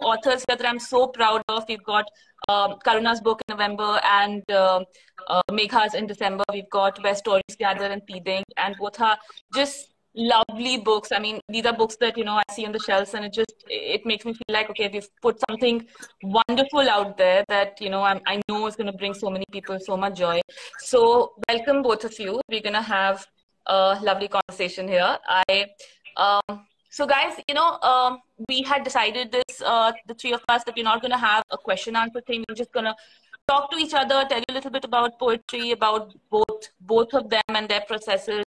authors here that I'm so proud of. We've got Karuna's book in November and Megha's in December. We've got Where Stories Gather and Teething, and both are just lovely books. I mean, these are books that, I see on the shelves, and it makes me feel like, okay, we've put something wonderful out there that, I know is going to bring so many people so much joy. So welcome both of you. We're going to have a lovely conversation here. So guys, we had decided this, the three of us, that we're not going to have a question answer thing. We're just going to talk to each other, tell you a little bit about poetry, about both of them and their processes.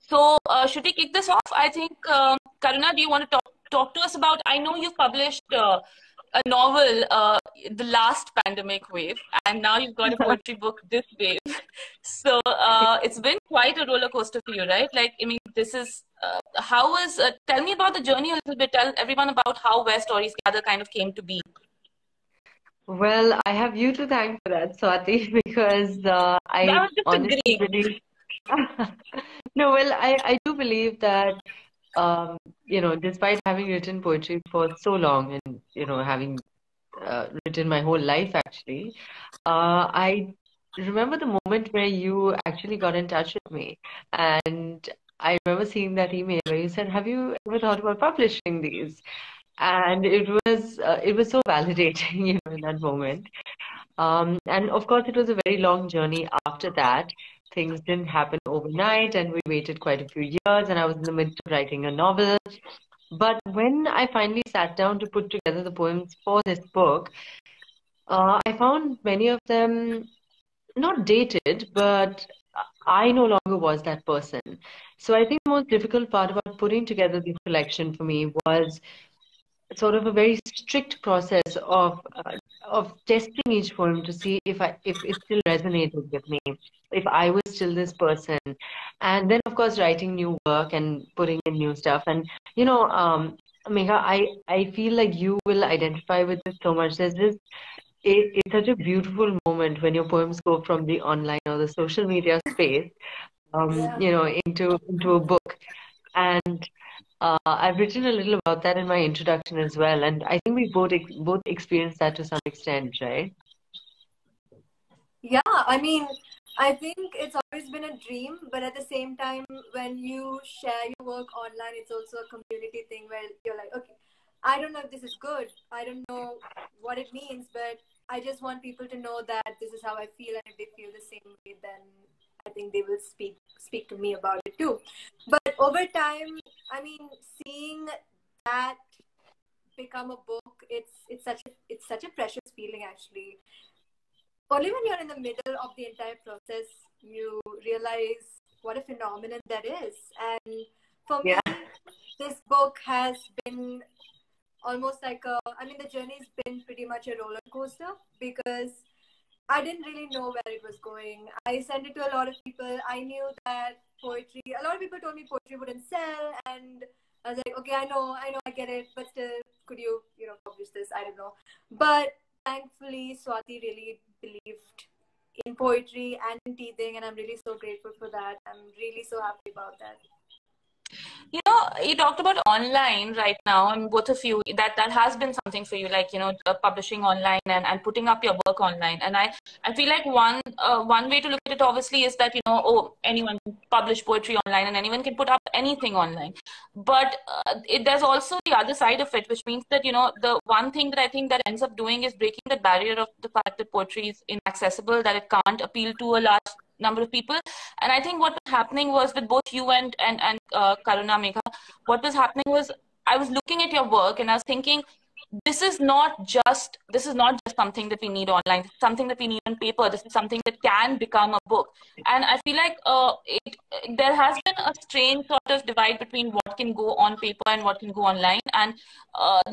So should we kick this off? I think, Karuna, do you want to talk to us about, I know you've published a novel, The Last Pandemic Wave, and now you've got a poetry book, This Wave. So it's been quite a roller coaster for you, right? Like, I mean, this is, tell me about the journey a little bit. Tell everyone about how Where Stories Gather kind of came to be. Well, I have you to thank for that, Swati, because I honestly believe... No, well, I do believe that, despite having written poetry for so long and, having written my whole life, actually, I remember the moment where you actually got in touch with me. And I remember seeing that email where you said, have you ever thought about publishing these? And it was so validating, in that moment. And of course, it was a very long journey after that. Things didn't happen overnight, and we waited quite a few years, and I was in the midst of writing a novel. But when I finally sat down to put together the poems for this book, I found many of them not dated, but I no longer was that person. So I think the most difficult part about putting together this collection for me was sort of a very strict process of testing each poem to see if it still resonated with me, if I was still this person, and then of course writing new work and putting in new stuff. And Megha, I feel like you will identify with this so much. It's such a beautiful moment when your poems go from the online or the social media space, into a book. And I've written a little about that in my introduction as well, and I think we both experienced that to some extent, right? Yeah, I mean, I think it's always been a dream, but at the same time, when you share your work online, it's also a community thing where you're like, okay, I don't know if this is good, I don't know what it means, but I just want people to know that this is how I feel, and if they feel the same way, then I think they will speak to me about it too. But over time, I mean, seeing that become a book, it's such a precious feeling, actually. Only when you're in the middle of the entire process, you realize what a phenomenon that is. And for me, this book has been almost like the journey's been pretty much a roller coaster, because I didn't really know where it was going. I sent it to a lot of people. I knew that a lot of people told me poetry wouldn't sell, and I was like, okay, I know, I get it, but still, could you, publish this? I don't know. But thankfully, Swati really believed in poetry and in teething, and I'm really so grateful for that. I'm really so happy about that. You talked about online right now, and both of you, that has been something for you, like, publishing online and putting up your work online. And I feel like one way to look at it, obviously, is that, anyone can publish poetry online and anyone can put up anything online. But there's also the other side of it, which means that, the one thing that I think that ends up doing is breaking the barrier of the fact that poetry is inaccessible, that it can't appeal to a large number of people. And I think what was happening was, with both you and Karuna, Megha, what was happening was, I was looking at your work and I was thinking, this is not just something that we need online. It's something that we need on paper. This is something that can become a book. And I feel like there has been a strange sort of divide between what can go on paper and what can go online. And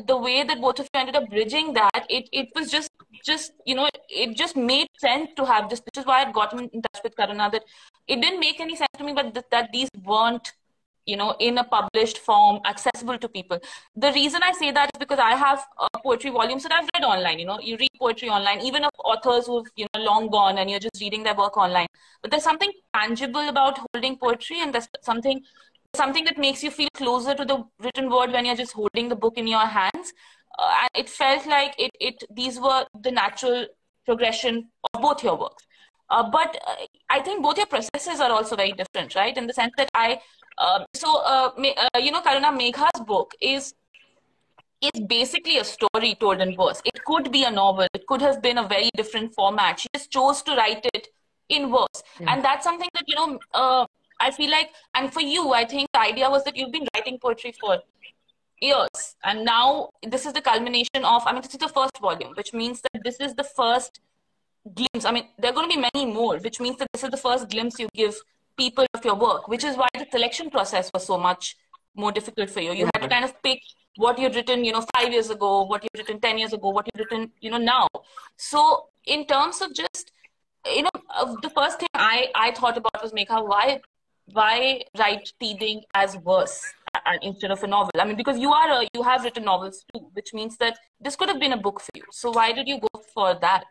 the way that both of you ended up bridging that, it was just it just made sense to have this, which is why I'd gotten in touch with Karuna, that it didn't make any sense to me, but that these weren't, in a published form, accessible to people. The reason I say that is because I have poetry volumes that I've read online. You read poetry online, even of authors who've, long gone, and you're just reading their work online. But there's something tangible about holding poetry, and there's something something that makes you feel closer to the written word when you're just holding the book in your hands. And it felt like these were the natural progression of both your works. But I think both your processes are also very different, right? In the sense that Karuna, Megha's book is basically a story told in verse. It could be a novel. It could have been a very different format. She just chose to write it in verse. Yeah. And that's something that, I feel like, and for you, I think the idea was that you've been writing poetry for years. And now this is the culmination of, this is the first volume, which means that this is the first glimpse. There are going to be many more, which means that this is the first glimpse you give people of your work, which is why the selection process was so much more difficult for you. You had to kind of pick what you'd written, 5 years ago, what you'd written 10 years ago, what you'd written, now. So in terms of just, the first thing I thought about was, Megha, why write teething as verse instead of a novel? Because you have written novels too, which means that this could have been a book for you. So why did you go for that?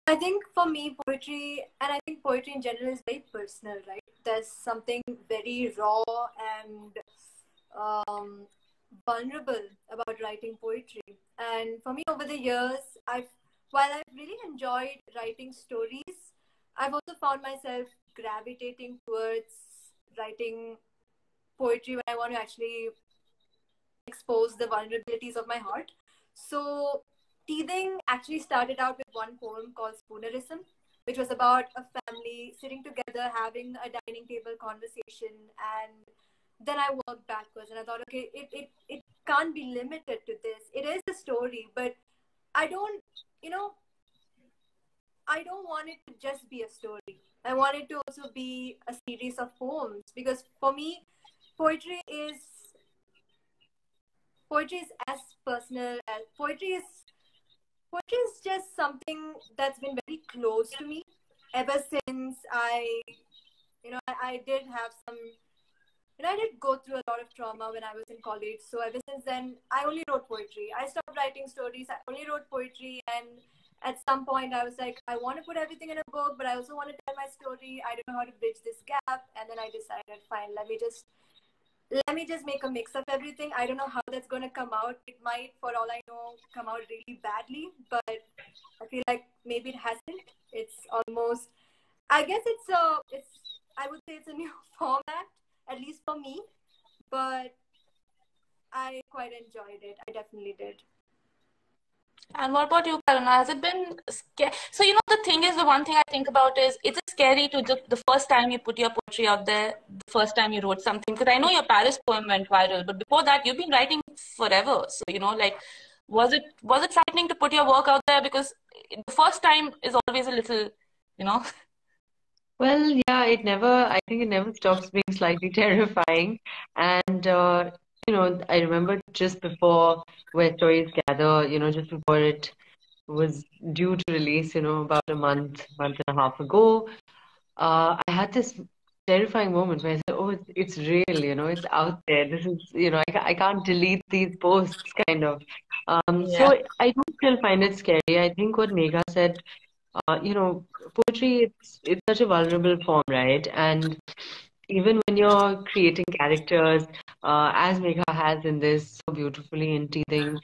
I think for me, poetry, and I think poetry in general is very personal, right? There's something very raw and vulnerable about writing poetry. And for me, over the years, while I've really enjoyed writing stories, I've also found myself gravitating towards writing poetry when I want to actually expose the vulnerabilities of my heart. So teething actually started out with one poem called Spoonerism, which was about a family sitting together, having a dining table conversation. And then I worked backwards and I thought, okay, it can't be limited to this. It is a story, but I don't want it to just be a story. I want it to also be a series of poems, because for me, poetry is as personal as poetry is just something that's been very close to me ever since I did have some, I did go through a lot of trauma when I was in college. So ever since then, I only wrote poetry. I stopped writing stories. I only wrote poetry. And at some point I was like, I want to put everything in a book, but I also want to tell my story. I don't know how to bridge this gap. And then I decided, fine, let me just make a mix of everything. I don't know how that's going to come out. It might, for all I know, come out really badly, but I feel like maybe it hasn't. It's almost, I guess I would say it's a new format, at least for me, but I quite enjoyed it. I definitely did. And what about you, Karuna? Has it been scary? So, the thing is, the one thing I think about is it's scary to the first time you put your poetry out there, the first time you wrote something. Because I know your Paris poem went viral, but before that, you've been writing forever. So, was it frightening to put your work out there? Because the first time is always a little, Well, yeah, I think it never stops being slightly terrifying. And, I remember just before Where Stories Gather, just before it was due to release, about a month and a half ago, I had this terrifying moment where I said, oh, it's real, it's out there. This is, I can't delete these posts, kind of. So I do still find it scary. I think what Megha said, poetry, it's such a vulnerable form, right? And even when you're creating characters, as Megha has in this so beautifully in Teething,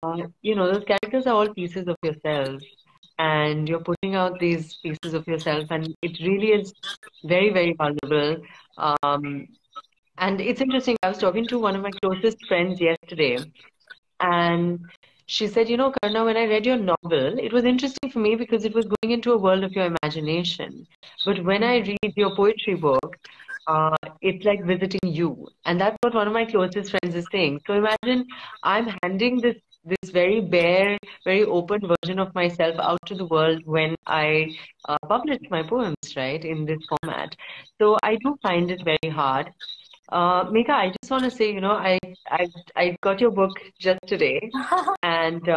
those characters are all pieces of yourself. And you're putting out these pieces of yourself, and it really is very, very vulnerable. And it's interesting, I was talking to one of my closest friends yesterday, and she said, Karna, when I read your novel, it was interesting for me because it was going into a world of your imagination. But when I read your poetry book, it's like visiting you. And that's what one of my closest friends is saying. So imagine I'm handing this very bare, very open version of myself out to the world when I publish my poems, right, in this format. So I do find it very hard. Megha, I just want to say, I got your book just today, and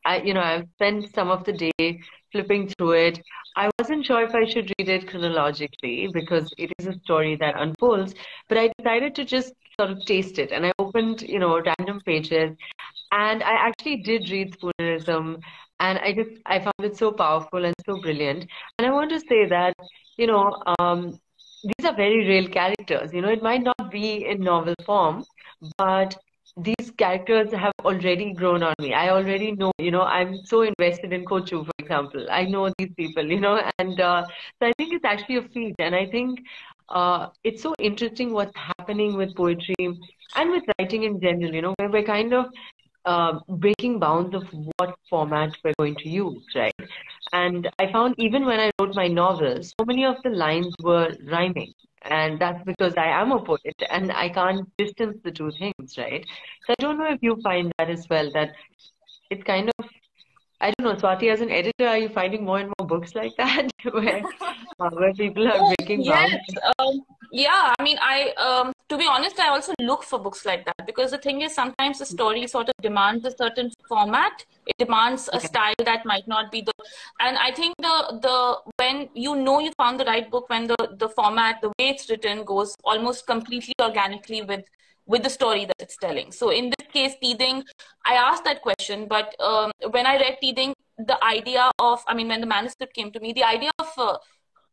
I've spent some of the day flipping through it. I wasn't sure if I should read it chronologically because it is a story that unfolds, but I decided to just sort of taste it, and I opened, random pages, and I actually did read Spoonerism, and I found it so powerful and so brilliant. And I want to say that, these are very real characters. You know, it might not be in novel form, but these characters have already grown on me. I already know, you know, I'm so invested in Kochu, for example. I know these people, you know, and so I think it's actually a feat. And I think it's so interesting what's happening with poetry and with writing in general, you know, where we're kind of breaking bounds of what format we're going to use, right? And I found even when I wrote my novels, so many of the lines were rhyming. And that's because I am a poet and I can't distance the two things, right? So I don't know if you find that as well, that it's kind of, I don't know, Swati, as an editor, are you finding more and more books like that where people are Oh, breaking yes. bounds? Yeah, I mean, to be honest, I also look for books like that because the thing is, sometimes the story sort of demands a certain format. It demands a Okay. style that might not be and I think when you know you found the right book, when the format, the way it's written goes almost completely organically with the story that it's telling. So in this case, Teething, I asked that question, but when I read Teething, the idea of, I mean, when the manuscript came to me, the idea of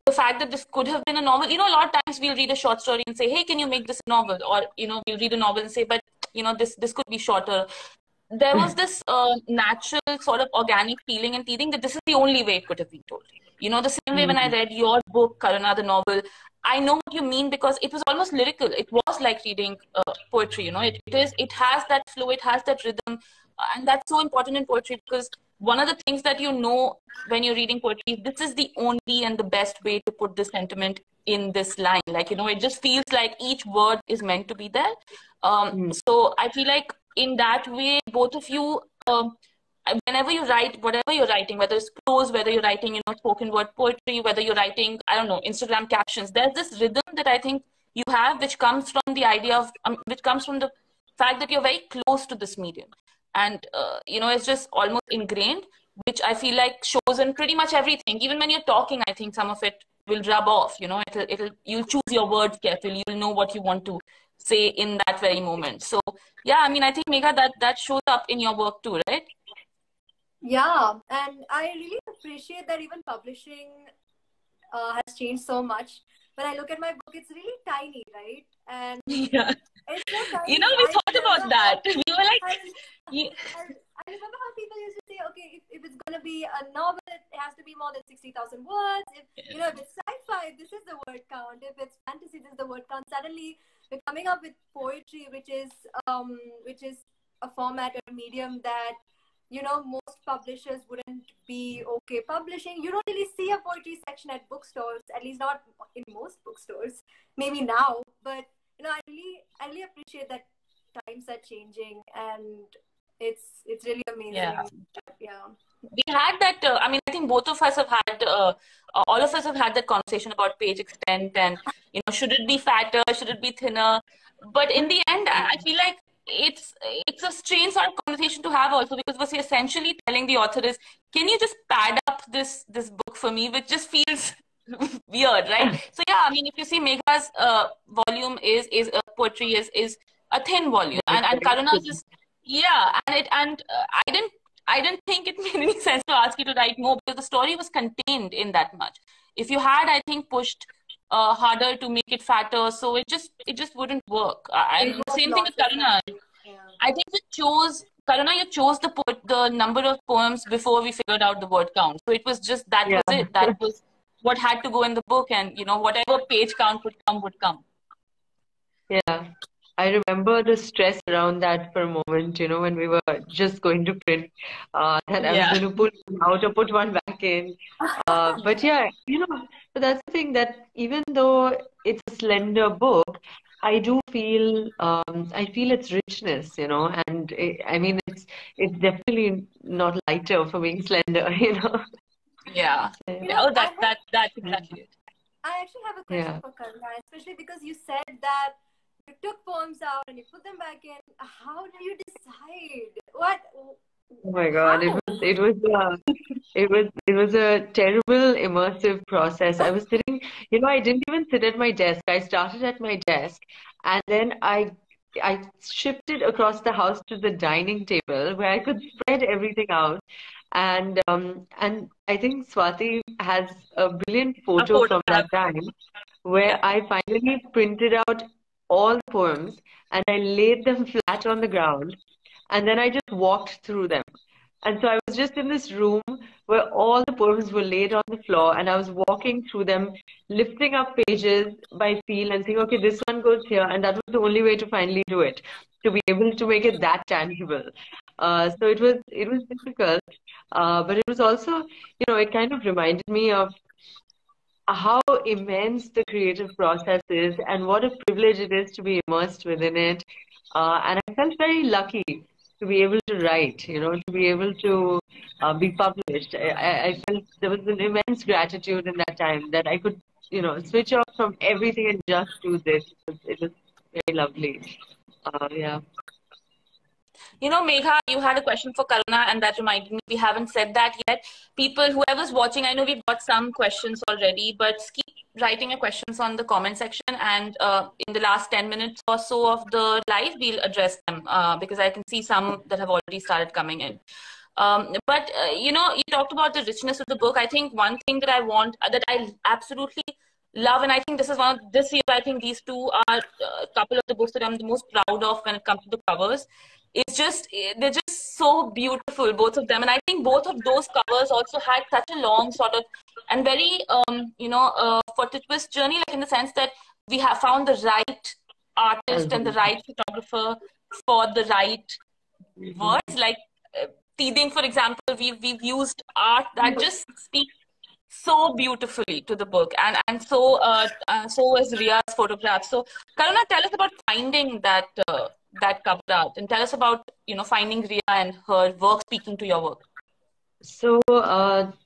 the fact that this could have been a novel, you know, a lot of times we'll read a short story and say, hey, can you make this a novel? Or, you know, we'll read a novel and say, but, you know, this could be shorter. There was this natural sort of organic feeling and Teething that this is the only way it could have been told. You know, the same way when I read your book, Karuna, the novel, I know what you mean because it was almost lyrical. It was like reading poetry, you know, it has that flow, it has that rhythm. And that's so important in poetry because one of the things that you know when you're reading poetry, this is the only and the best way to put the sentiment in this line. Like, you know, it just feels like each word is meant to be there. So I feel like in that way, both of you, whenever you write, whatever you're writing, whether it's prose, whether you're writing, you know, spoken word poetry, whether you're writing, I don't know, Instagram captions, there's this rhythm that I think you have, which comes from the idea of, which comes from the fact that you're very close to this medium. And, you know, it's just almost ingrained, which I feel like shows in pretty much everything. Even when you're talking, I think some of it will rub off, you know, you'll choose your words carefully. You'll know what you want to say in that very moment. So yeah, I mean, I think Megha, that shows up in your work too, right? Yeah, and I really appreciate that even publishing has changed so much. When I look at my book, it's really tiny, right? And Yeah. it's so tiny. You know, we thought about that. We were like, I remember how people used to say, okay, if it's going to be a novel, it has to be more than 60,000 words. If, you know, if it's sci-fi, this is the word count. If it's fantasy, this is the word count. Suddenly, we're coming up with poetry, which is a format or medium that, you know, most publishers wouldn't be okay publishing. You don't really see a poetry section at bookstores, at least not in most bookstores. Maybe now, but you know, I really appreciate that times are changing, and it's really amazing. Yeah. We had that. I mean, I think both of us have had. All of us have had that conversation about page extent, and you know, should it be fatter? Should it be thinner? But in the end, I feel like it's a strange sort of conversation to have also, because what you're essentially telling the author is, can you just pad up this book for me, which just feels weird, right? So yeah, I mean, if you see Megha's volume is poetry is a thin volume, and Karuna's is, yeah, and I didn't think it made any sense to ask you to write more because the story was contained in that much. If you had, I think, pushed harder to make it fatter, so it just wouldn't work. And the same thing with Karuna. Yeah. I think Karuna, you chose the number of poems before we figured out the word count. So it was just that was it. That was what had to go in the book, and you know, whatever page count would come. Yeah. I remember the stress around that for a moment, you know, when we were just going to print, that I was going to put one out or put one back in. But yeah, you know, but that's the thing, that even though it's a slender book, I do feel, I feel its richness, you know, and I mean, it's definitely not lighter for being slender, you know. Yeah. You know, that's exactly it. I actually have a question for Karuna, especially because you said that you took poems out and you put them back in. How do you decide? What? Oh my God, it was a terrible immersive process. I was sitting, you know, I didn't even sit at my desk. I started at my desk, and then I shifted across the house to the dining table where I could spread everything out. And I think Swati has a brilliant A photo from photograph. that time where I finally printed out all the poems and I laid them flat on the ground and then I just walked through them. And so I was just in this room where all the poems were laid on the floor and I was walking through them, lifting up pages by feel and saying, okay, this one goes here. And that was the only way to finally do it, to be able to make it that tangible. So it was difficult, but it was also, it kind of reminded me of how immense the creative process is and what a privilege it is to be immersed within it. And I felt very lucky to be able to write, to be able to be published. I felt there was an immense gratitude in that time that I could, switch off from everything and just do this. It was very lovely. Yeah. Megha, you had a question for Karuna, and that reminded me we haven't said that yet. People, whoever's watching, I know we've got some questions already, but keep writing your questions on the comment section, and in the last 10 minutes or so of the live, we'll address them because I can see some that have already started coming in. But you talked about the richness of the book. I think one thing that I absolutely love, and I think this year, I think these two are a couple of the books that I'm the most proud of when it comes to the covers. They're just so beautiful, both of them. And I think both of those covers also had such a long sort of, and very, fortuitous journey, like in the sense that we have found the right artist and the right photographer for the right words. Like teething, for example, we've used art that just speaks so beautifully to the book, and so is Ria's photograph. So Karuna, tell us about finding that cover art, and tell us about finding Ria and her work speaking to your work. So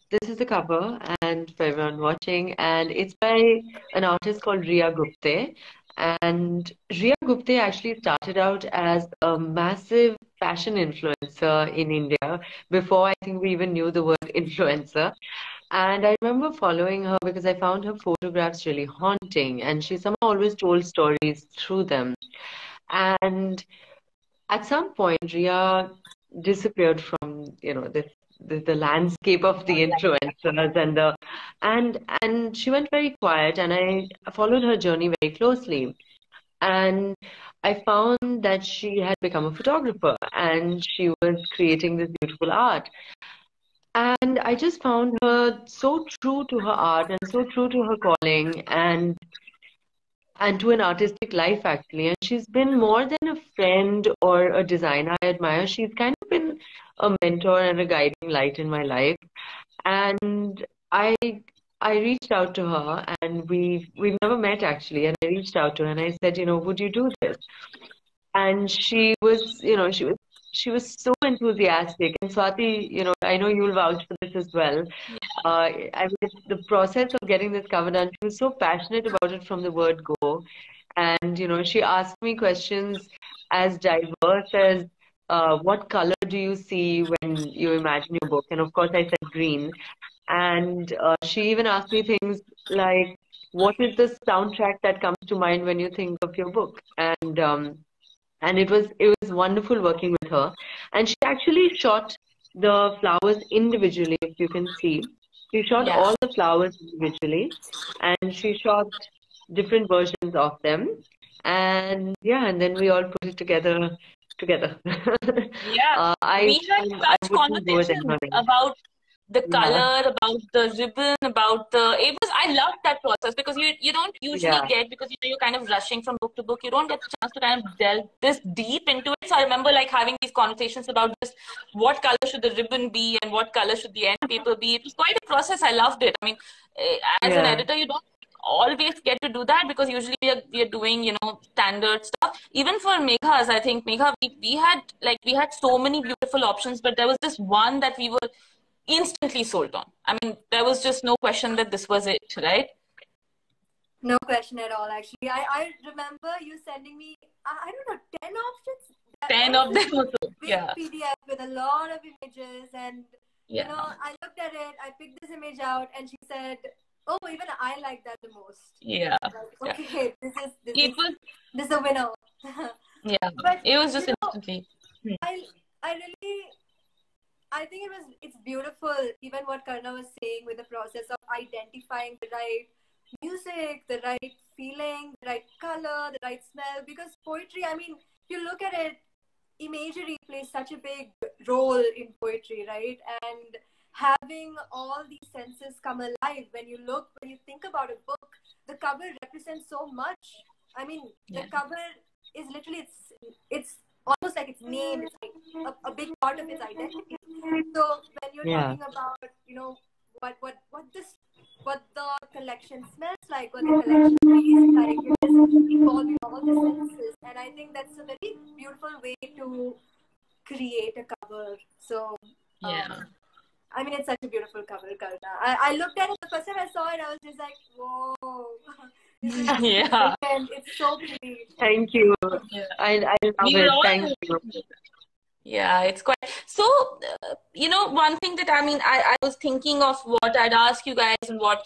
this is the cover, and for everyone watching, and it's by an artist called Ria Gupte. And Ria Gupte actually started out as a massive fashion influencer in India before I think we even knew the word influencer. And I remember following her because I found her photographs really haunting, and she somehow always told stories through them. And at some point, Ria disappeared from, the landscape of the influencers and she went very quiet, and I followed her journey very closely. And I found that she had become a photographer and she was creating this beautiful art. And I just found her so true to her art and so true to her calling and to an artistic life, actually. And she's been more than a friend or a designer I admire. She's kind of been a mentor and a guiding light in my life. And I reached out to her, and we've never met actually. And I reached out to her and I said, would you do this? And she was, she was so enthusiastic. And Swati, I know you'll vouch for this as well. I mean, the process of getting this cover done, she was so passionate about it from the word go. And, she asked me questions as diverse as what color do you see when you imagine your book? And of course, I said green. And she even asked me things like, what is the soundtrack that comes to mind when you think of your book? And it was wonderful working with her. And she actually shot the flowers individually, if you can see. She shot all the flowers individually, and she shot different versions of them. And and then we all put it together. Yeah, we had such conversations about the color, about the ribbon, I loved that process because you don't usually get, because you're kind of rushing from book to book, you don't get the chance to kind of delve this deep into it. So I remember like having these conversations about just what color should the ribbon be and what color should the end paper be. It was quite a process. I loved it. I mean, as an editor, you don't always get to do that because usually we are doing standard stuff. Even for Megha's, I think Megha, we had so many beautiful options, but there was this one that we were instantly sold on. I mean, there was just no question that this was it, right? No question at all, actually. I remember you sending me, I don't know, 10 options? 10 of them also. Big PDF with a lot of images, and I looked at it, I picked this image out, and she said, oh, even I like that the most. Yeah. Like, okay, this is a winner. Yeah. But it was just instantly. I really I think it's beautiful, even what Karuna was saying with the process of identifying the right music, the right feeling, the right color, the right smell. Because poetry, I mean, if you look at it, imagery plays such a big role in poetry, right? And having all these senses come alive when you think about a book, the cover represents so much. I mean, the cover is literally it's almost like its name. It's like a big part of its identity. So when you're talking about, what the collection smells like, what the collection tastes like, you're just involving all the senses, and I think that's a very beautiful way to create a cover. So I mean, it's such a beautiful cover, Karuna. I looked at it the first time I saw it, I was just like, whoa. This is it's so pretty. Thank you. I love it. Thank you. Yeah, it's quite so. One thing that I was thinking of what I'd ask you guys, and what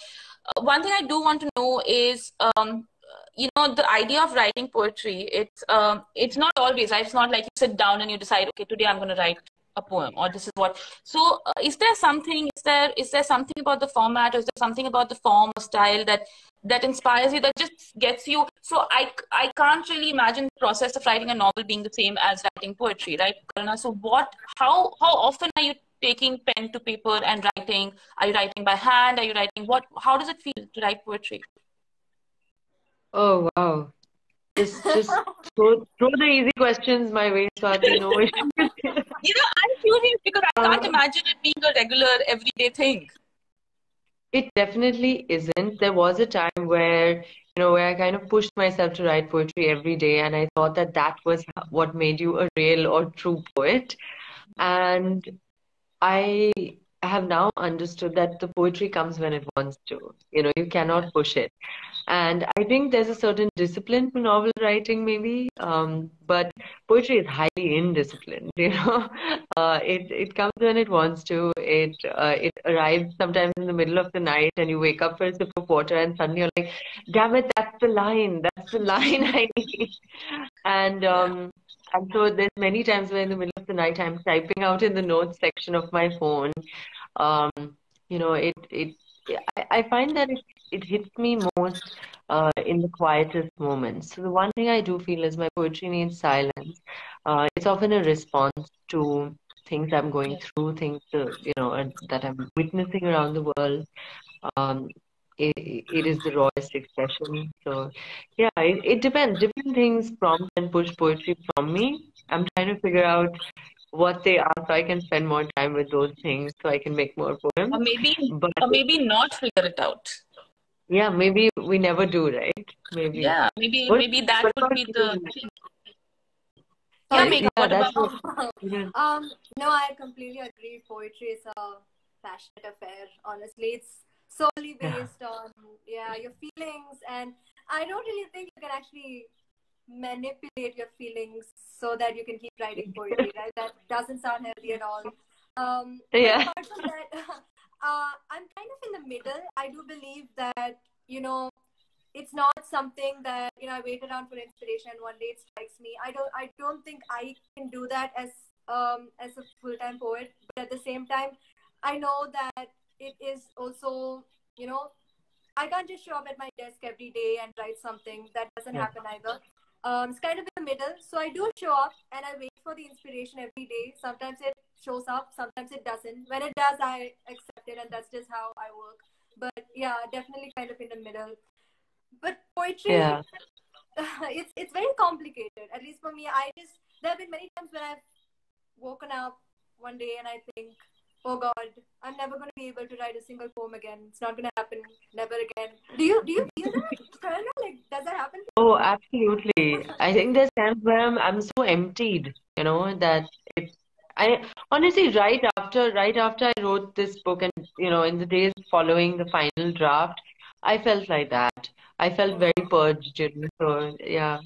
one thing I do want to know is, the idea of writing poetry. It's not always, right? It's not like you sit down and you decide, okay, today I'm going to write a poem, or this is what. So, is there something about the format, or is there something about the form or style that inspires you, that just gets you? So I can't really imagine the process of writing a novel being the same as writing poetry, right, Karuna? So how often are you taking pen to paper and writing? Are you writing by hand? Are you writing how does it feel to write poetry? Oh, wow. Just throw the easy questions my way, Swati. No issue. I'm curious because I can't imagine it being a regular everyday thing. It definitely isn't. There was a time where I kind of pushed myself to write poetry every day, and I thought that was what made you a real or true poet. And I have now understood that the poetry comes when it wants to. You cannot push it. And I think there's a certain discipline to novel writing, maybe. But poetry is highly indisciplined. It comes when it wants to. It arrives sometimes in the middle of the night, and you wake up for a sip of water, and suddenly you're like, "Damn it, that's the line. That's the line I need." And so there's many times where in the middle of the night I'm typing out in the notes section of my phone. I find that it hits me most in the quietest moments. So the one thing I do feel is my poetry needs silence. It's often a response to things I'm going through, things that I'm witnessing around the world. It is the rawest expression. So yeah, it depends. Different things prompt and push poetry from me. I'm trying to figure out what they are so I can spend more time with those things so I can make more poems. Or maybe not figure it out. Yeah, maybe we never do, right? Maybe. Yeah, maybe that would be the thing. No, I completely agree. Poetry is a passionate affair. Honestly, it's solely based on your feelings, and I don't really think you can actually manipulate your feelings so that you can keep writing poetry, right? That doesn't sound healthy at all. Apart from that, I'm kind of in the middle. I do believe that it's not something that I wait around for inspiration and one day it strikes me. I don't think I can do that as a full-time poet, but at the same time I know that it is also I can't just show up at my desk every day and write something. That doesn't happen either. It's kind of in the middle. So I do show up and I wait for the inspiration every day. Sometimes it shows up, sometimes it doesn't. When it does, I accept it, and that's just how I work. But yeah, definitely kind of in the middle. But poetry, it's very complicated. At least for me, there have been many times when I've woken up one day and I think, oh God, I'm never going to be able to write a single poem again. It's not going to happen. Never again. Do you feel that? Like, does that happen? Oh, absolutely. I think there's times where I'm so emptied, that I honestly right after I wrote this book, and in the days following the final draft, I felt like that. I felt very purged, so yeah.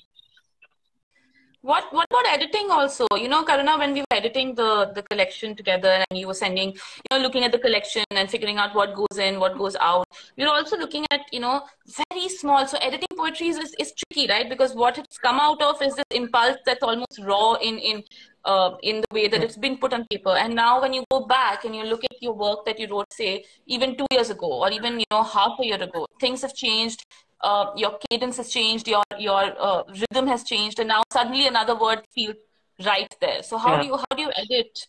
What about editing also? Karuna, when we were editing the collection together and you were sending, looking at the collection and figuring out what goes in, what goes out, we were also looking at, very very small. So editing poetry is tricky, right? Because what it's come out of is this impulse that's almost raw in the way that it's been put on paper. And now when you go back and you look at your work that you wrote, say, even 2 years ago, or even, half a year ago, things have changed. Your cadence has changed, your rhythm has changed, and now suddenly another word feels right there. So how do you edit?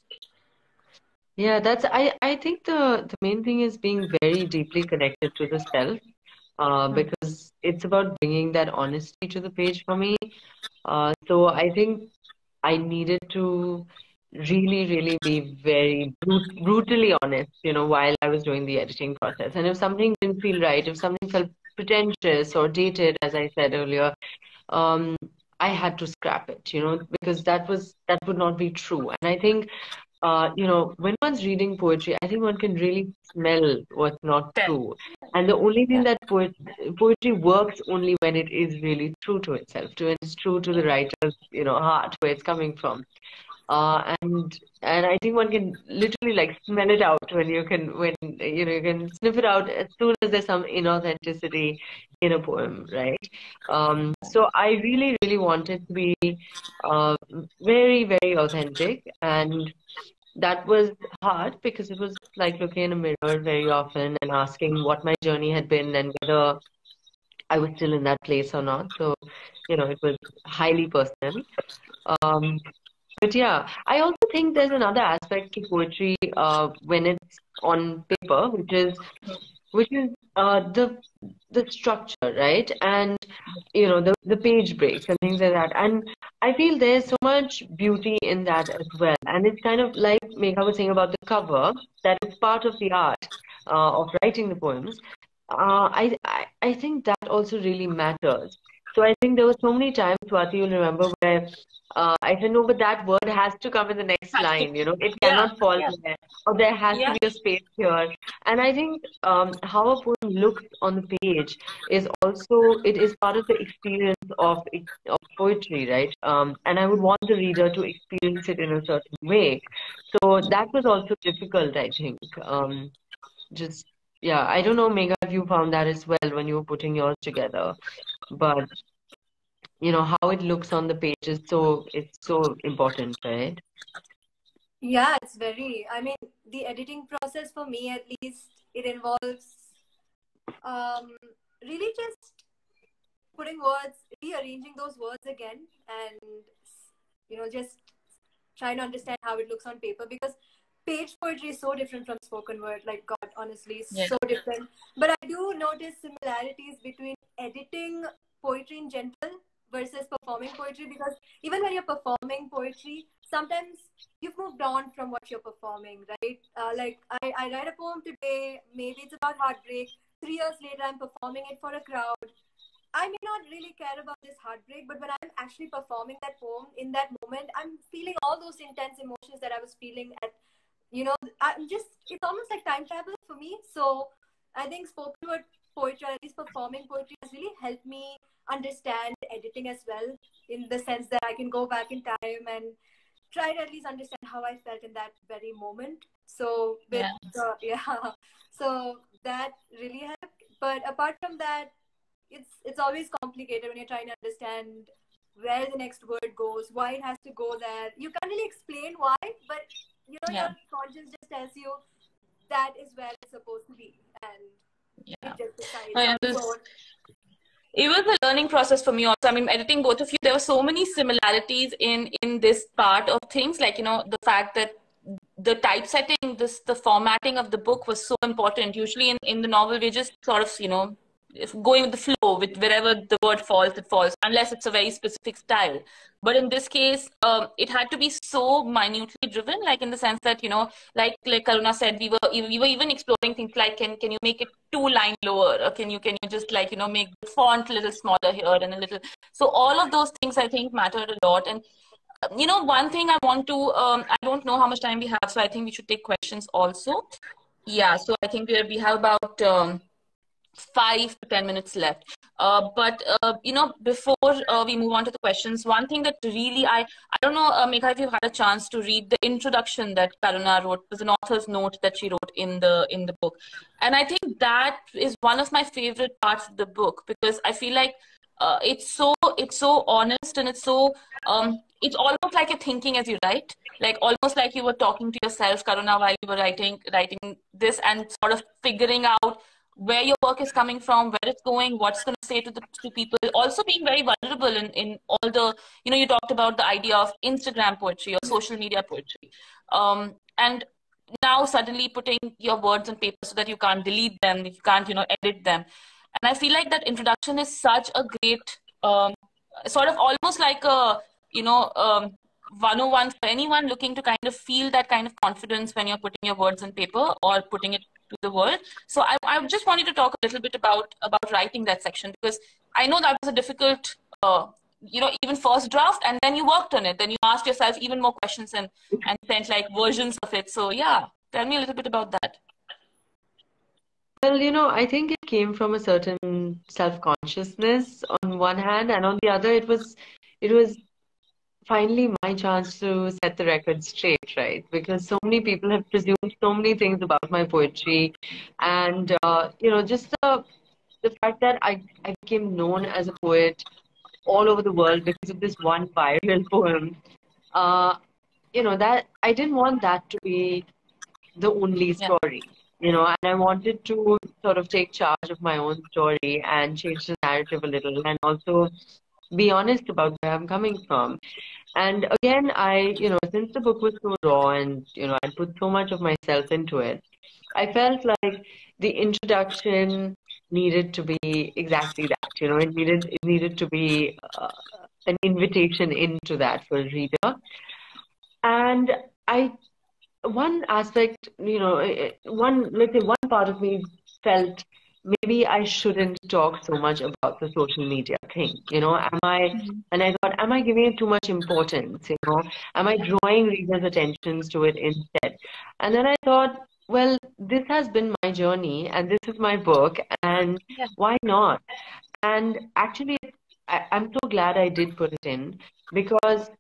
Yeah, I think the main thing is being very deeply connected to the self, because it's about bringing that honesty to the page for me. So I think I needed to really, really be very brutally honest, while I was doing the editing process. And if something didn't feel right, if something felt pretentious or dated, as I said earlier, um, I had to scrap it, because that would not be true. And I think when one's reading poetry, I think one can really smell what's not true. And the only thing that poetry works only when it is really true to itself, when it's true to the writer's, heart, where it's coming from. And I think one can literally like smell it out when you can sniff it out as soon as there's some inauthenticity in a poem, right? So I really, really wanted to be very, very authentic, and that was hard because it was like looking in a mirror very often and asking what my journey had been and whether I was still in that place or not. So, it was highly personal. But yeah, I also think there's another aspect to poetry when it's on paper, which is the structure, right? And the page breaks and things like that. And I feel there's so much beauty in that as well. And it's kind of like Megha was saying about the cover, that it's part of the art of writing the poems. I think that also really matters. So I think there were so many times, Swati, you'll remember, where I said, no, but that word has to come in the next line, it cannot fall there, or there has to be a space here. And I think how a poem looks on the page is also, it is part of the experience of poetry, right? And I would want the reader to experience it in a certain way. So that was also difficult, I think. I don't know, Megha, if you found that as well when you were putting yours together, but how it looks on the page is it's so important, right? Yeah, it's very, I mean, the editing process for me at least, it involves really just putting words, rearranging those words again, and just trying to understand how it looks on paper, because page poetry is so different from spoken word, like God, honestly, so different. But I do notice similarities between editing poetry in general versus performing poetry, because even when you're performing poetry, sometimes you've moved on from what you're performing, right? Like I write a poem today, maybe it's about heartbreak. 3 years later, I'm performing it for a crowd. I may not really care about this heartbreak, but when I'm actually performing that poem in that moment, I'm feeling all those intense emotions that I was feeling at, it's almost like time travel for me. So I think spoken word poetry, or at least performing poetry, has really helped me understand editing as well, in the sense that I can go back in time and try to at least understand how I felt in that very moment. So so that really helped. But apart from that, it's always complicated when you're trying to understand where the next word goes, why it has to go there. You can't really explain why, but your conscience just tells you that is where it's supposed to be, and it just decides. It was a learning process for me also. I mean, editing both of you, there were so many similarities in this part of things, like, the fact that the typesetting, the formatting of the book was so important. Usually in the novel, we're just sort of, going with the flow, with wherever the word falls, it falls, unless it's a very specific style. But in this case, it had to be so minutely driven, like in the sense that, like Karuna said, we were even exploring things like, can you make it 2 lines lower, or can you just like, make the font a little smaller here and a little. So all of those things I think mattered a lot. And one thing I want to, I don't know how much time we have, so I think we should take questions also. Yeah, so I think we have about 5 to 10 minutes left. But before we move on to the questions, one thing that really I don't know, Megha, if you've had a chance to read the introduction that Karuna wrote. It was an author's note that she wrote in the book, and I think that is one of my favorite parts of the book, because I feel like it's so honest, and it's almost like you're thinking as you write, like almost like you were talking to yourself, Karuna, while you were writing this, and sort of figuring out where your work is coming from, where it's going, what's going to say to people. Also being very vulnerable in all the, you talked about the idea of Instagram poetry or social media poetry. And now suddenly putting your words on paper so that you can't delete them, you can't, edit them. And I feel like that introduction is such a great, sort of almost like a, 101 for anyone looking to kind of feel that kind of confidence when you're putting your words on paper or putting it to the world. So I just wanted to talk a little bit about writing that section, because I know that was a difficult, even first draft, and then you worked on it. Then you asked yourself even more questions and sent like versions of it. So yeah, tell me a little bit about that. Well, I think it came from a certain self-consciousness on one hand, and on the other, it was finally my chance to set the record straight, right? Because so many people have presumed so many things about my poetry, and just the fact that I became known as a poet all over the world because of this one viral poem. That I didn't want that to be the only story, and I wanted to sort of take charge of my own story and change the narrative a little, and also be honest about where I'm coming from. And again, since the book was so raw and, I put so much of myself into it, I felt like the introduction needed to be exactly that. It needed to be an invitation into that for a reader. And one aspect, let's say one part of me felt maybe I shouldn't talk so much about the social media thing. And I thought, am I giving it too much importance? Am I drawing readers' attentions to it instead? And then I thought, well, this has been my journey and this is my book, and why not? And actually, I'm so glad I did put it in, because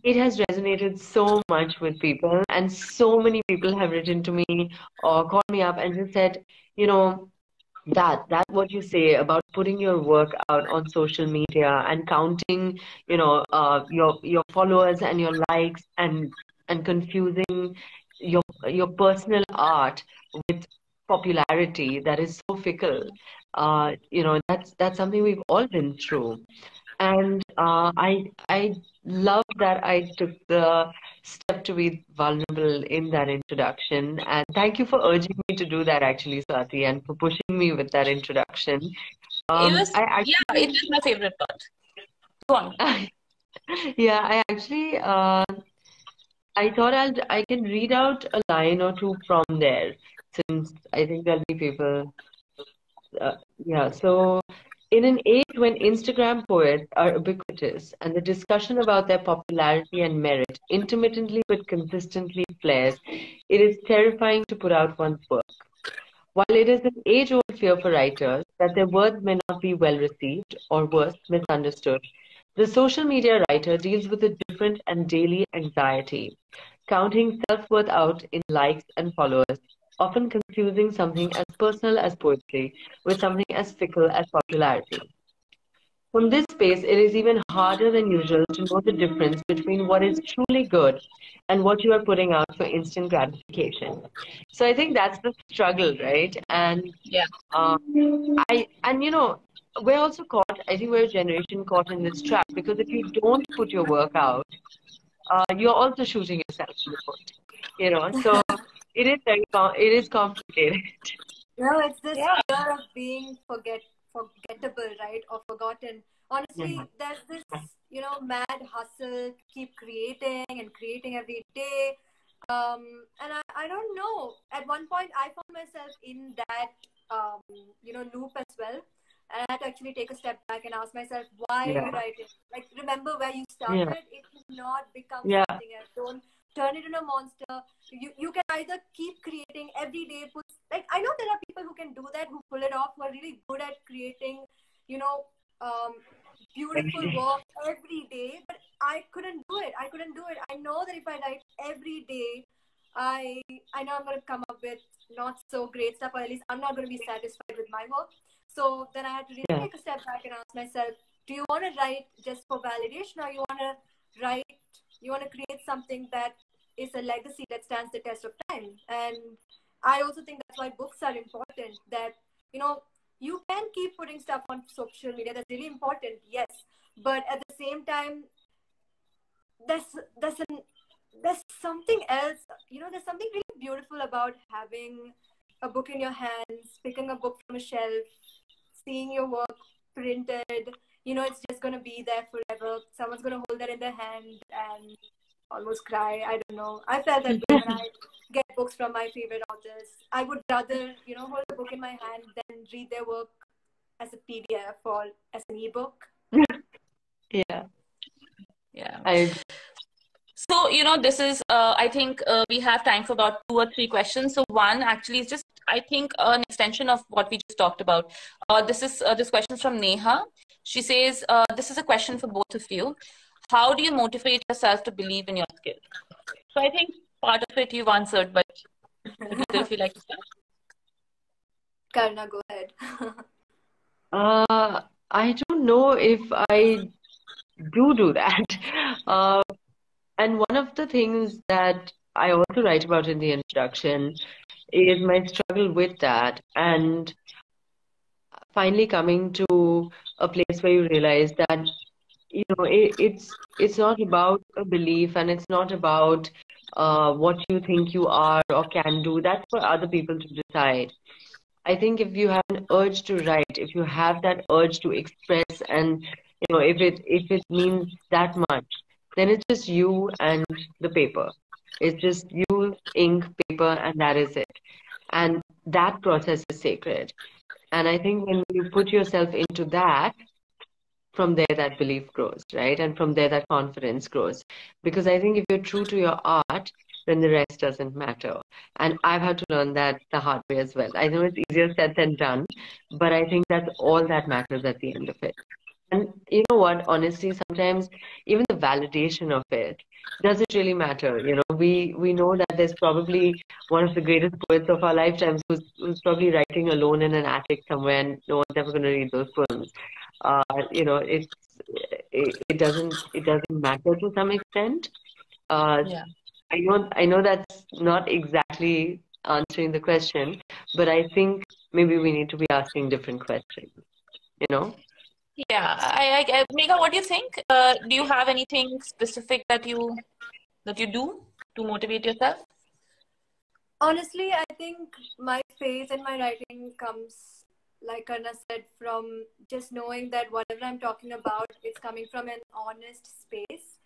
it has resonated so much with people, and so many people have written to me or called me up and just said, that what you say about putting your work out on social media and counting, your followers and your likes, and confusing your personal art with popularity that is so fickle. That's something we've all been through. And I love that I took the step to be vulnerable in that introduction. And thank you for urging me to do that, actually, Swati, and for pushing me with that introduction. It is my favorite part. Go on. Yeah, I thought I can read out a line or two from there, since I think there'll be people. So in an age when Instagram poets are ubiquitous and the discussion about their popularity and merit intermittently but consistently flares, it is terrifying to put out one's work. While it is an age-old fear for writers that their words may not be well received, or worse, misunderstood, the social media writer deals with a different and daily anxiety, counting self-worth out in likes and followers, often confusing something as personal as poetry with something as fickle as popularity. From this space, it is even harder than usual to know the difference between what is truly good and what you are putting out for instant gratification. So I think that's the struggle, right? And we're also caught. I think we're a generation caught in this trap, because if you don't put your work out, you're also shooting yourself in the foot. So it is complicated. It's this fear of being forgettable, right? Or forgotten. Honestly, there's this, mad hustle, keep creating and creating every day. And I don't know. At one point, I found myself in that, loop as well. And I had to actually take a step back and ask myself, why are you writing? Like, remember where you started? It did not become something else. Don't turn it into a monster. You can either keep creating every day. Like, I know there are people who can do that, who pull it off, who are really good at creating, you know, beautiful work every day. But I couldn't do it. I couldn't do it. I know that if I write every day, I know I'm going to come up with not so great stuff, or at least I'm not going to be satisfied with my work. So then I had to really take a step back and ask myself, do you want to write just for validation, or you want to create something that is a legacy that stands the test of time? And I also think that's why books are important, that, you know, you can keep putting stuff on social media. That's really important, yes. But at the same time, there's something else, you know, there's something really beautiful about having a book in your hands, picking a book from a shelf, seeing your work printed. You know, it's just going to be there forever. Someone's going to hold that in their hand and almost cry. I don't know. I felt that way when I get books from my favorite authors. I would rather, you know, hold a book in my hand than read their work as a PDF or as an ebook. Yeah. Yeah. So, you know, this is, I think we have time for about 2 or 3 questions. So one actually is just, I think, an extension of what we just talked about. This question is from Neha. She says, this is a question for both of you. How do you motivate yourself to believe in your skills? So I think part of it you've answered, but if you like to start. Karuna, go ahead. I don't know if I do that. And one of the things that I also write about in the introduction is my struggle with that, and finally coming to a place where you realize that, you know, it's not about a belief, and it's not about what you think you are or can do. That's for other people to decide. I think if you have an urge to write, if you have that urge to express, and, you know, if it means that much, then it's just you and the paper. It's just you, ink, paper, and that is it. And that process is sacred. And I think when you put yourself into that, from there that belief grows, right? And from there that confidence grows. Because I think if you're true to your art, then the rest doesn't matter. And I've had to learn that the hard way as well. I know it's easier said than done, but I think that's all that matters at the end of it. And you know what, honestly, sometimes even the validation of it doesn't really matter. You know, we know that there's probably one of the greatest poets of our lifetimes who's probably writing alone in an attic somewhere, and no one's ever going to read those poems. You know, it doesn't matter to some extent. Yeah. I know that's not exactly answering the question, but I think maybe we need to be asking different questions, you know? Yeah, Megha, what do you think? Do you have anything specific that you do to motivate yourself? Honestly, I think my faith in my writing comes, like Karuna said, from just knowing that whatever I'm talking about is coming from an honest space.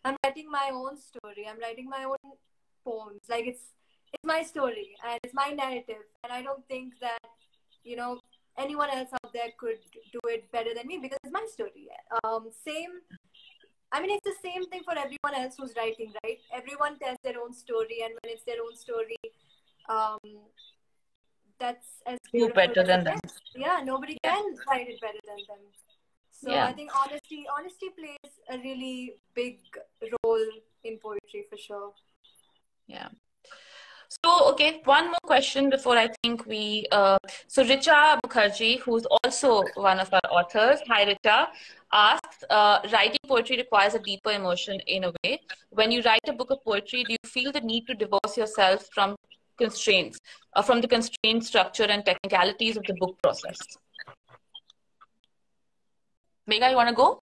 I'm writing my own story. I'm writing my own poems. Like, it's my story and it's my narrative. And I don't think that, you know, anyone else out there could do it better than me, because it's my story. I mean, it's the same thing for everyone else who's writing, right? Everyone tells their own story, and when it's their own story, that's as beautiful better as than it them. gets. Yeah, nobody can write it better than them. So I think honesty plays a really big role in poetry for sure. Yeah. So, okay, one more question before I think we... so Richa Mukherjee, who's also one of our authors, hi Richa, asks, writing poetry requires a deeper emotion in a way. When you write a book of poetry, do you feel the need to divorce yourself from constraints, from the constraint structure and technicalities of the book process? Megha, you want to go?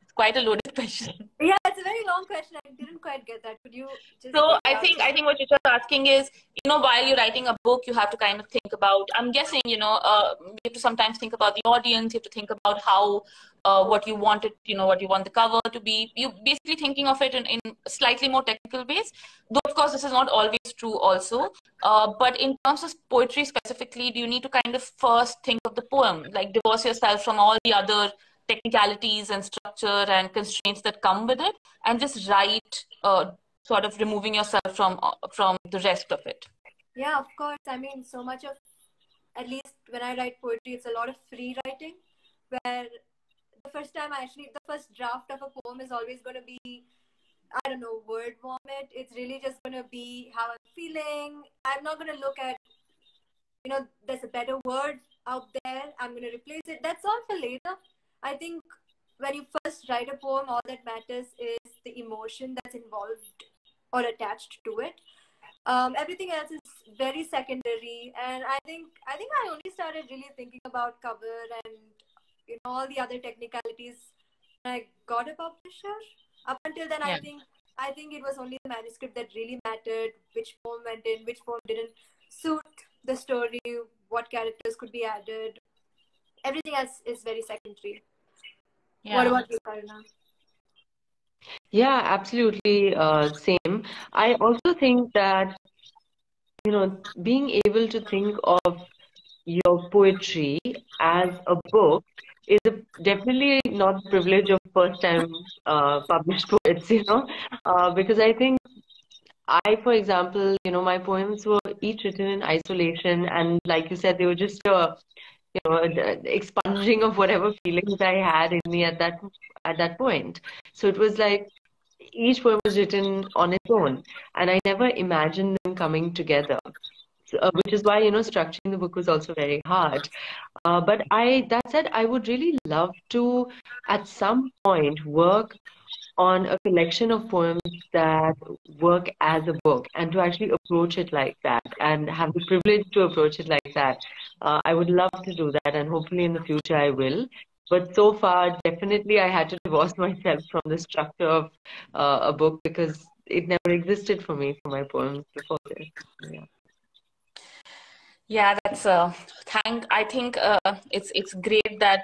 It's quite a loaded question. Yeah, it's a very long question. I didn't quite get that. Could you just... So I think what you're asking is, you know, while you're writing a book, you have to kind of think about, I'm guessing, you know, you have to sometimes think about the audience, you have to think about how, what you want it, you know, what you want the cover to be. You're basically thinking of it in slightly more technical ways. Though, of course, this is not always true also. But in terms of poetry specifically, do you need to kind of first think of the poem, like divorce yourself from all the other technicalities and structure and constraints that come with it, and just write sort of removing yourself from the rest of it. Yeah, of course. I mean, so much of, at least when I write poetry, it's a lot of free writing, where the first draft of a poem is always going to be, I don't know, word vomit. It's really just going to be how I'm feeling. I'm not going to look at, there's a better word out there, I'm going to replace it. That's all for later. I think when you first write a poem, all that matters is the emotion that's involved or attached to it. Everything else is very secondary, and I think I only started really thinking about cover and all the other technicalities when I got a publisher. Up until then, Yeah. I think it was only the manuscript that really mattered. Which poem went in, which poem didn't suit the story, what characters could be added. Everything else is very secondary. Yeah. What about you, Karuna? Yeah, absolutely. Same. I also think that, being able to think of your poetry as a book is definitely not the privilege of first-time published poets, because I think for example, my poems were each written in isolation, and like you said, they were just expunging of whatever feelings I had in me at that point. So it was like each poem was written on its own, and I never imagined them coming together. So, which is why, structuring the book was also very hard. But that said, I would really love to, at some point, work on a collection of poems that work as a book, and to actually approach it like that and have the privilege to approach it like that. I would love to do that, and hopefully in the future I will. But so far, definitely I had to divorce myself from the structure of a book, because it never existed for me for my poems before this. Yeah. Yeah, that's I think it's great that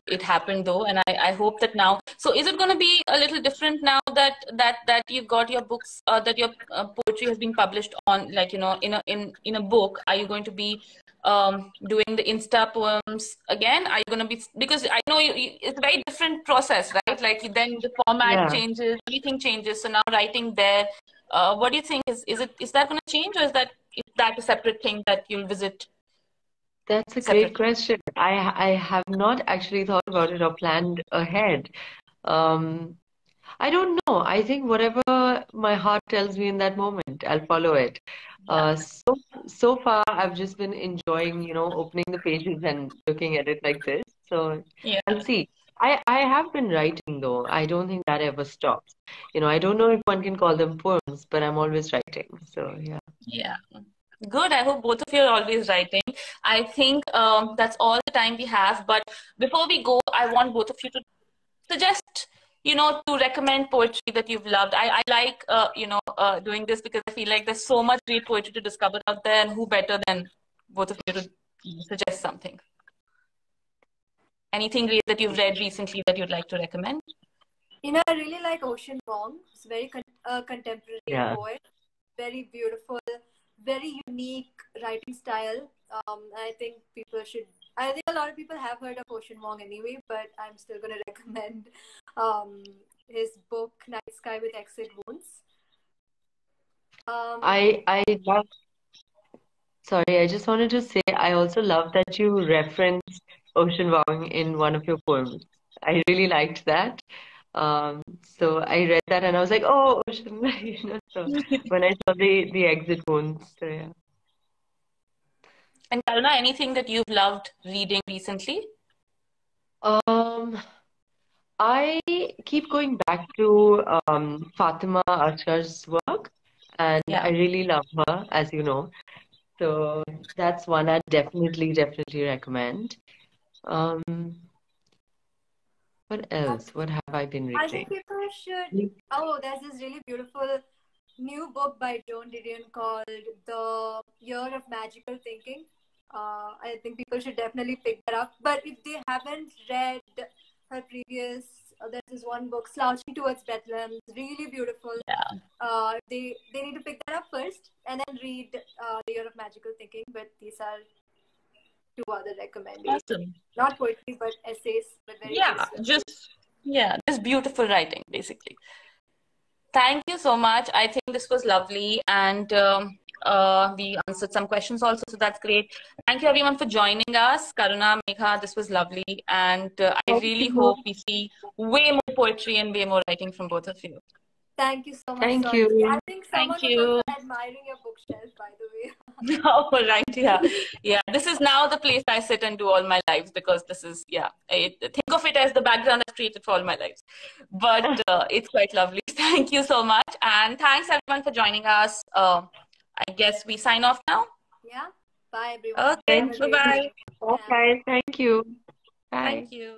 it happened though, and I hope that now. So is it going to be a little different now that you've got your books, that your poetry has been published on, like, in a book? Are you going to be doing the Insta poems again? Are you going to be, because I know it's a very different process, right? Like then the format Yeah. changes, everything changes. So now writing there, what do you think? Is that going to change, or is that a separate thing that you'll visit? That's a great question. I have not actually thought about it or planned ahead. I don't know. I think whatever my heart tells me in that moment, I'll follow it. So far, I've just been enjoying, opening the pages and looking at it like this. So Yeah. I'll see. I have been writing though. I don't think that ever stops. I don't know if one can call them poems, but I'm always writing. So yeah. Yeah. Good. I hope both of you are always writing. I think that's all the time we have. But before we go, I want both of you to suggest, to recommend poetry that you've loved. I like, doing this because I feel like there's so much great poetry to discover out there, and who better than both of you to suggest something? Anything great that you've read recently that you'd like to recommend? I really like Ocean Vuong. It's a very contemporary poet. Very beautiful, very unique writing style. I think a lot of people have heard of Ocean Vuong anyway, but I'm still going to recommend his book, Night Sky with Exit Wounds. I love. Sorry, I just wanted to say I also love that you referenced Ocean Vuong in one of your poems. I really liked that. So I read that and I was like, oh, Ocean, So when I saw the exit wounds, so yeah. And Karuna, anything that you've loved reading recently? I keep going back to Fatima Asghar's work, and I really love her, as you know. So that's one I definitely recommend. What else? What have I been reading? I think people should. Oh, there's this really beautiful new book by Joan Didion called The Year of Magical Thinking. I think people should definitely pick that up. But if they haven't read her previous, there's this one book, Slouching Towards Bethlehem. It's really beautiful. Yeah. They need to pick that up first and then read The Year of Magical Thinking. But these are two other recommendations. Awesome. Not poetry, but essays. But very just beautiful writing, basically. Thank you so much. I think this was lovely, and we answered some questions also, so that's great. Thank you everyone for joining us. Karuna, Megha, this was lovely, and I Thank really you. hope we see way more poetry and way more writing from both of you. Thank you so much, Thank Swati. you. I think some Thank of us you. are admiring your bookshelf, by the way. Oh, right, yeah. Yeah, this is now the place I sit and do all my lives, because this is, yeah, think of it as the background I've created for all my lives. But it's quite lovely. Thank you so much. And thanks everyone for joining us. I guess we sign off now. Yeah. Bye, everyone. Okay, Have a great bye-bye. day. Okay, thank you. Bye. Thank you.